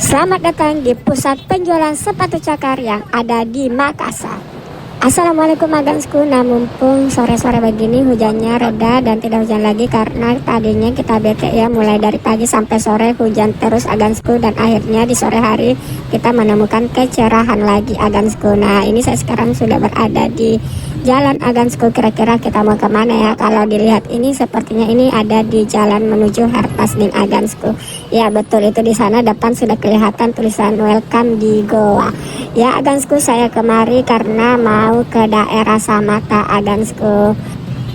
Selamat datang di pusat penjualan sepatu cakar yang ada di Makassar. Assalamualaikum agansku. Nah, mumpung sore-sore begini hujannya reda dan tidak hujan lagi karena tadinya kita bete ya, mulai dari pagi sampai sore hujan terus agansku, dan akhirnya di sore hari kita menemukan kecerahan lagi agansku. Nah, ini saya sekarang sudah berada di jalan agansku. Kira-kira kita mau kemana ya? Kalau dilihat ini sepertinya ini ada di jalan menuju Hartasdin agansku. Ya betul, itu di sana depan sudah kelihatan tulisan welcome di Goa. Ya agansku, saya kemari karena mau ke daerah Samata agansku.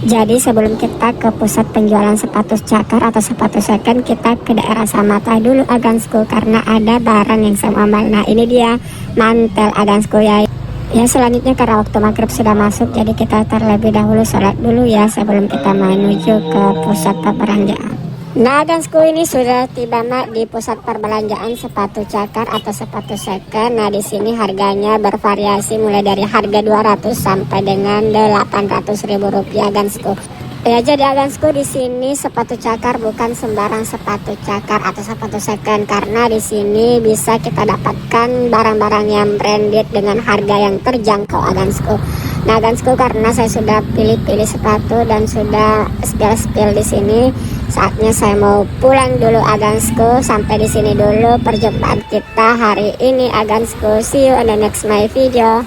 Jadi sebelum kita ke pusat penjualan sepatu cakar atau sepatu second, kita ke daerah Samata dulu agansku karena ada barang yang saya mau. Nah ini dia mantel agansku ya. Ya selanjutnya karena waktu maghrib sudah masuk, jadi kita terlebih dahulu sholat dulu ya sebelum kita menuju ke pusat perbelanjaan. Nah agansku, ini sudah tiba di pusat perbelanjaan sepatu cakar atau sepatu second. Nah di sini harganya bervariasi mulai dari harga 200 sampai dengan 800 ribu rupiah agansku. Ya jadi agansku, di sini sepatu cakar bukan sembarang sepatu cakar atau sepatu second, karena di sini bisa kita dapatkan barang-barang yang branded dengan harga yang terjangkau agansku. Nah agansku, karena saya sudah pilih-pilih sepatu dan sudah spill di sini, saatnya saya mau pulang dulu agansku. Sampai di sini dulu perjumpaan kita hari ini agansku. See you on the next my video.